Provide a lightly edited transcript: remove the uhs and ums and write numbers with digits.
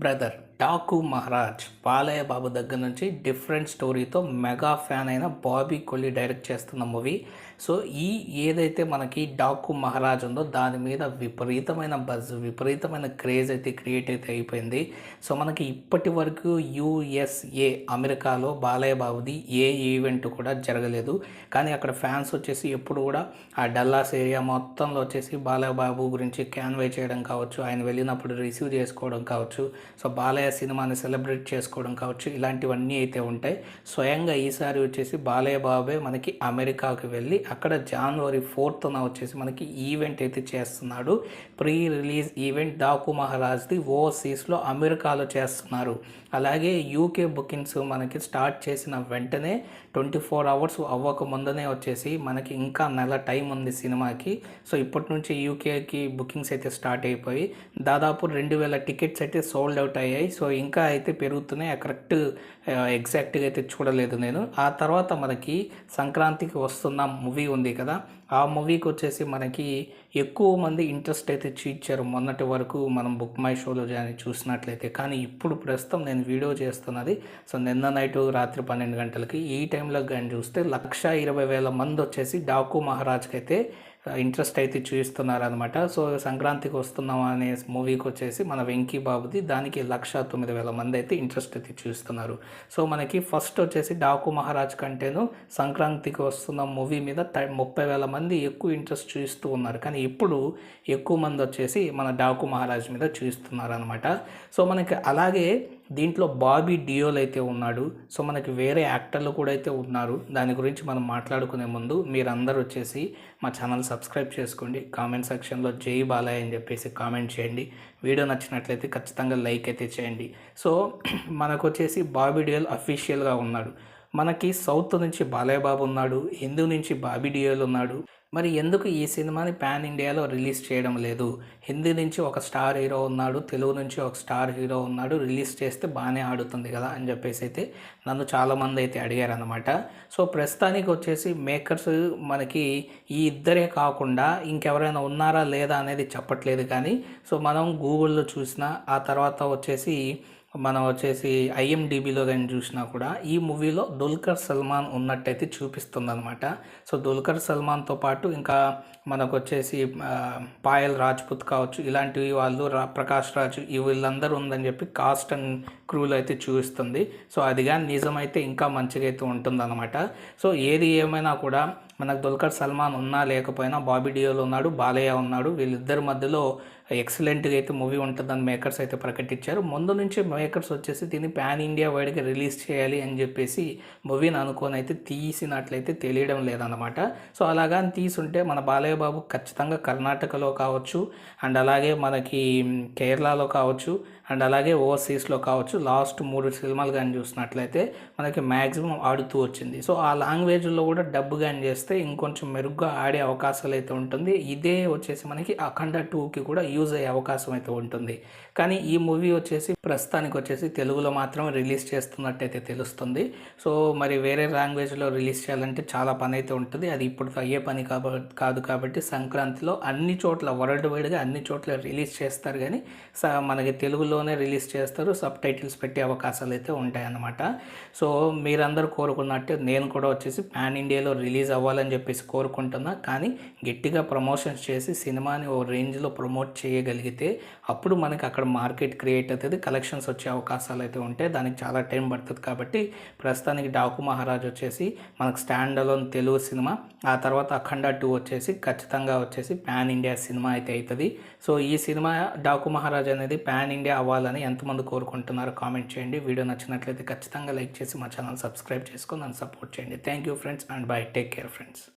Brother Daaku Maharaj Balayya Babu దగ్గర నుంచి different స్టోరీతో mega fan అయిన బాబీ కొల్లి డైరెక్ట్ చేస్తున్న మూవీ. సో ఏదైతే మనకి డాకు మహారాజ్ ఉందో దాని మీద విపరీతమైన బజ్, విపరీతమైన క్రేజ్ అయితే క్రియేట్ అయితే అయిపోయింది. సో మనకి ఇప్పటి వరకు యుఎస్ఏ అమెరికాలో బాలయ్య బాబుది ఏ ఈవెంట్ కూడా జరగలేదు. కానీ అక్కడ ఫ్యాన్స్ వచ్చేసి ఎప్పుడు కూడా ఆ డల్లాస్ ఏరియా మొత్తంలో వచ్చేసి బాలయ్య బాబు గురించి క్యాన్వే చేయడం కావచ్చు, ఆయన వెళ్ళినప్పుడు రిసీవ్ చేసుకోవడం కావచ్చు, సో బాలయ్య సినిమాని సెలబ్రేట్ చేసుకోవడం కావచ్చు, ఇలాంటివన్నీ అయితే ఉంటాయి. స్వయంగా ఈసారి వచ్చేసి బాలయ్య బాబే మనకి అమెరికాకి వెళ్ళి అక్కడ జనవరి 4th వచ్చేసి మనకి ఈవెంట్ అయితే చేస్తున్నాడు. ప్రీ రిలీజ్ ఈవెంట్ డాకు మహారాజ్ది ఓవర్సీస్లో అమెరికాలో చేస్తున్నారు. అలాగే యూకే బుకింగ్స్ మనకి స్టార్ట్ చేసిన వెంటనే 24 hours అవ్వక ముందనే వచ్చేసి మనకి ఇంకా నెల టైం ఉంది సినిమాకి. సో ఇప్పటి నుంచి యూకేకి బుకింగ్స్ అయితే స్టార్ట్ అయిపోయి దాదాపు 2000 టికెట్స్ అయితే సోల్డ్ అవుట్ అయ్యాయి. సో ఇంకా అయితే పెరుగుతున్నాయి, కరెక్ట్ ఎగ్జాక్ట్గా అయితే చూడలేదు నేను. ఆ తర్వాత మనకి సంక్రాంతికి వస్తున్న మూవీ ఉంది కదా, ఆ మూవీకి వచ్చేసి మనకి ఎక్కువ మంది ఇంట్రెస్ట్ అయితే చూపించారు మొన్నటి వరకు మనం బుక్ మై షోలో కానీ చూసినట్లయితే. కానీ ఇప్పుడు ప్రస్తుతం నేను వీడియో చేస్తున్నది సో నిన్న నైట్ రాత్రి 12 గంటలకి ఈ టైంలో కానీ చూస్తే 120,000 మంది వచ్చేసి డాకు మహారాజ్కి అయితే ఇంట్రెస్ట్ అయితే చూపిస్తున్నారనమాట. సో సంక్రాంతికి వస్తున్నాం అనే మూవీకి వచ్చేసి మన వెంకీ బాబుది దానికి 109,000 మంది అయితే ఇంట్రెస్ట్ అయితే చూస్తున్నారు. సో మనకి ఫస్ట్ వచ్చేసి డాకు మహారాజ్ కంటేను సంక్రాంతికి వస్తున్న మూవీ మీద 30,000 మంది ఎక్కువ ఇంట్రెస్ట్ చూస్తూ ఉన్నారు. కానీ ఇప్పుడు ఎక్కువ మంది వచ్చేసి మన డాకు మహారాజ్ మీద చూస్తున్నారు అనమాట. సో మనకి అలాగే దీంట్లో బాబీ డియోల్ అయితే ఉన్నాడు. సో మనకి వేరే యాక్టర్లు కూడా అయితే ఉన్నారు. దాని గురించి మనం మాట్లాడుకునే ముందు మీరందరూ వచ్చేసి మా ఛానల్ సబ్స్క్రైబ్ చేసుకోండి. కామెంట్ సెక్షన్లో జై బాలయ్య అని చెప్పేసి కామెంట్ చేయండి. వీడియో నచ్చినట్లయితే ఖచ్చితంగా లైక్ అయితే చేయండి. సో మనకు వచ్చేసి బాబీ డియోల్ అఫీషియల్గా ఉన్నాడు. మనకి సౌత్ నుంచి బాలయ్య బాబు ఉన్నాడు, హిందూ నుంచి బాబీ డియోల్ ఉన్నాడు. మరి ఎందుకు ఈ సినిమాని పాన్ ఇండియాలో రిలీజ్ చేయడం లేదు? హిందీ నుంచి ఒక స్టార్ హీరో ఉన్నాడు, తెలుగు నుంచి ఒక స్టార్ హీరో ఉన్నాడు, రిలీజ్ చేస్తే బాగానే ఆడుతుంది కదా అని చెప్పేసి అయితే నన్ను చాలామంది అయితే అడిగారు అనమాట. సో ప్రస్తుతానికి వచ్చేసి మేకర్స్ మనకి ఈ ఇద్దరే కాకుండా ఇంకెవరైనా ఉన్నారా లేదా అనేది చెప్పట్లేదు. కానీ సో మనం గూగుల్లో చూసినా ఆ తర్వాత వచ్చేసి మనం వచ్చేసి ఐఎండిబిలో కానీ చూసినా కూడా ఈ మూవీలో దుల్కర్ సల్మాన్ ఉన్నట్టయితే చూపిస్తుంది అనమాట. సో దుల్కర్ సల్మాన్తో పాటు ఇంకా మనకు వచ్చేసి పాయల్ రాజ్పుత్ కావచ్చు, ఇలాంటివి వాళ్ళు ప్రకాష్ రాజ్ వీళ్ళందరూ ఉందని చెప్పి కాస్ట్ అండ్ క్రూలో అయితే చూపిస్తుంది. సో అది కానీ నిజమైతే ఇంకా మంచిగా అయితే ఉంటుందన్నమాట. సో ఏది ఏమైనా కూడా మనకు దుల్కర్ సల్మాన్ ఉన్నా లేకపోయినా బాబీ డియోల్ ఉన్నాడు, బాలయ్య ఉన్నాడు. వీళ్ళిద్దరి మధ్యలో ఎక్సలెంట్గా అయితే మూవీ ఉంటుందని మేకర్స్ అయితే ప్రకటించారు. ముందు నుంచి మేకర్స్ వచ్చేసి దీన్ని పాన్ ఇండియా వైడ్గా రిలీజ్ చేయాలి అని చెప్పేసి మూవీని అనుకొని అయితే తీసినట్లయితే తెలియడం లేదన్నమాట. సో అలాగని తీసుంటే మన బాలయ్య బాబు ఖచ్చితంగా కర్ణాటకలో కావచ్చు, అండ్ అలాగే మనకి కేరళలో కావచ్చు, అండ్ అలాగే ఓవర్సీస్లో కావచ్చు లాస్ట్ 3 సినిమాలు కానీ చూసినట్లయితే మనకి మ్యాక్సిమం ఆడుతూ వచ్చింది. సో ఆ లాంగ్వేజ్లో కూడా డబ్బు కానీ చేస్తే ఇంకొంచెం మెరుగ్గా ఆడే అవకాశాలు అయితే ఉంటుంది. ఇదే వచ్చేసి మనకి అఖండ 2కి కూడా యూజ్ అయ్యే అవకాశం అయితే ఉంటుంది. కానీ ఈ మూవీ వచ్చేసి ప్రస్తుతానికి వచ్చేసి తెలుగులో మాత్రమే రిలీజ్ చేస్తున్నట్టయితే తెలుస్తుంది. సో మరి వేరే లాంగ్వేజ్లో రిలీజ్ చేయాలంటే చాలా పని అయితే ఉంటుంది. అది ఇప్పుడు అయ్యే పని కాదు. కాబట్టి సంక్రాంతిలో అన్ని చోట్ల వరల్డ్ వైడ్గా అన్ని చోట్ల రిలీజ్ చేస్తారు. కానీ మనకి తెలుగులోనే రిలీజ్ చేస్తారు, సబ్ టైటిల్స్ పెట్టే అవకాశాలు అయితే ఉంటాయన్నమాట. సో మీరందరూ కోరుకున్నట్టే నేను కూడా వచ్చేసి పాన్ ఇండియాలో రిలీజ్ అవ్వాలని చెప్పేసి కోరుకుంటున్నా. కానీ గట్టిగా ప్రమోషన్స్ చేసి సినిమాని ఓ రేంజ్లో ప్రమోట్ చేయగలిగితే అప్పుడు మనకి అక్కడ మార్కెట్ క్రియేట్ అవుతుంది, కలెక్షన్స్ వచ్చే అవకాశాలు అయితే ఉంటాయి. దానికి చాలా టైం పడుతుంది. కాబట్టి ప్రస్తుతానికి డాకు మహారాజ్ వచ్చేసి మనకు స్టాండ్ అలోన్ తెలుగు సినిమా, ఆ తర్వాత అఖండ 2 వచ్చేసి ఖచ్చితంగా వచ్చేసి పాన్ ఇండియా సినిమా అయితే అవుతుంది. సో ఈ సినిమా డాకు మహారాజ్ అనేది పాన్ ఇండియా అవ్వాలని ఎంతమంది కోరుకుంటున్నారో కామెంట్ చేయండి. వీడియో నచ్చినట్లయితే ఖచ్చితంగా లైక్ చేసి మా ఛానల్ సబ్స్క్రైబ్ చేసుకొని నన్ను సపోర్ట్ చేయండి. Thank you friends and by. Take care friends.